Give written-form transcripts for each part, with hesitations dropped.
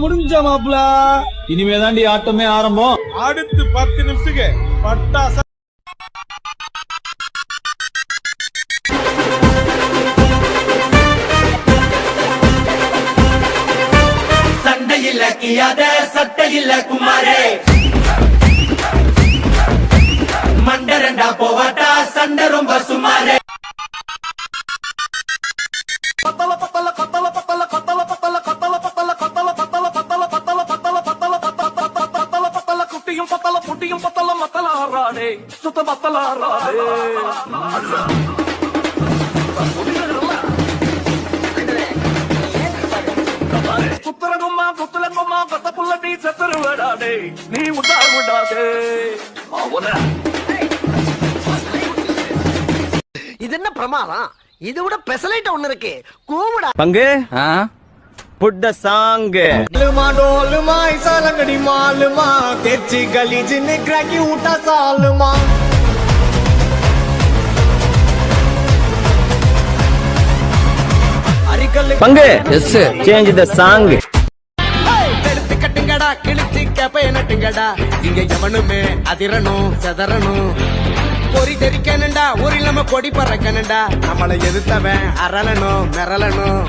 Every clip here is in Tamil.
முடிஞ்ச மாப்ள இனிமேதாண்டி ஆட்டமே ஆரம்பம். அடுத்து 10 நிமிஷத்துக்கு பட்டாச சண்டையில கியாத சட்டையில குமாரே மண்டரண்டா போவாட்டா சண்டை ரொம்ப சுமாரே பத்தல பத்தல பத்தல பத்தல பத்தல பத்தல பத்தல பத்தல பத்தல பத்தல பத்தல பத்தல பத்தல பத்தல பத்தல பத்தல குட்டியும் பத்தல புட்டியும் பத்தல மத்தல ஆறாடே சுத்த மத்தல ஆறாடே புத்தரகும்மா புத்தலங்கும்மா பத்த புள்ள நீ செத்துரு விடாடே நீ உண்டா விடாதே இது என்ன பிரமாதம்? இது விட பெசலைட் ஒண்ணு இருக்கு. கூவுடா பங்கு புட் த சாங். லுமா டோலுமா இசாலங்கடி மாலுமா தெச்சி கலீஜ் ने क्रैकी उठा सालमा பங்கு எஸ் சேஞ்ச் த சாங். எடுத்து கட்டுங்கடா கிழிச்சு கேப்பைய நட்டுங்கடா இங்க எவனுமே அதிரணும் செதறணும் பொறி தெரிக்கணுண்டா ஒரு இல்லாம கொடி பறக்கணுண்டா நம்மளை எதிர்த்தவன் அரளணும் மிரளணும்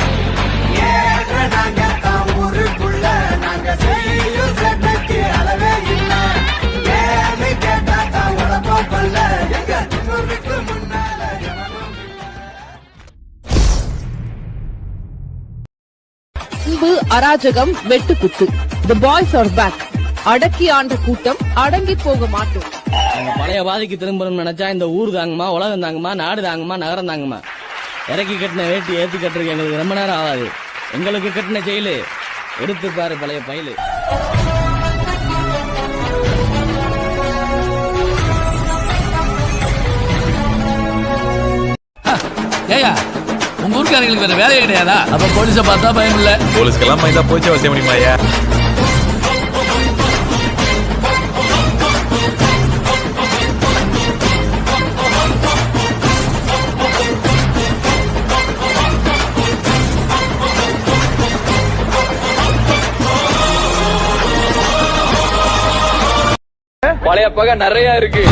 நாங்க தான் ஊருக்குள்ள நாங்க செய்யும் சட்டக்கு அளவே இல்லை ஏன்னு கேட்டா தான் உடம்பம் கொள்ள எங்க திமுருக்கு முன்னால அன்பு அராஜகம் வெட்டுக்குத்து. The boys are back. அடக்கி ஆண்ட கூட்டம் அடங்கி போக மாட்டோம். பழைய பாதிக்கு திரும்பணும்னு நினைச்சா இந்த ஊர் தாங்குமா, உலகம் தாங்குமா, நாடு தாங்குமா, நகரம் தாங்குமா? இறக்கி கட்டின வேட்டி ஏத்தி கட்டுறதுக்கு எங்களுக்கு ரொம்ப நேரம் ஆகாது. எங்களுக்கு கட்டின செயலு எடுத்து பாரு பழைய பயிலு. ஏயா உங்க ஊருக்காரங்களுக்கு வேற வேலையே கிடையாதா? அப்ப போலீஸ பார்த்தா பயம் இல்ல. போலீஸ்க்கெல்லாம் பயந்தா போச்சு அவசியம் முடியுமாயா? பழைய பகை நிறைய இருக்கு.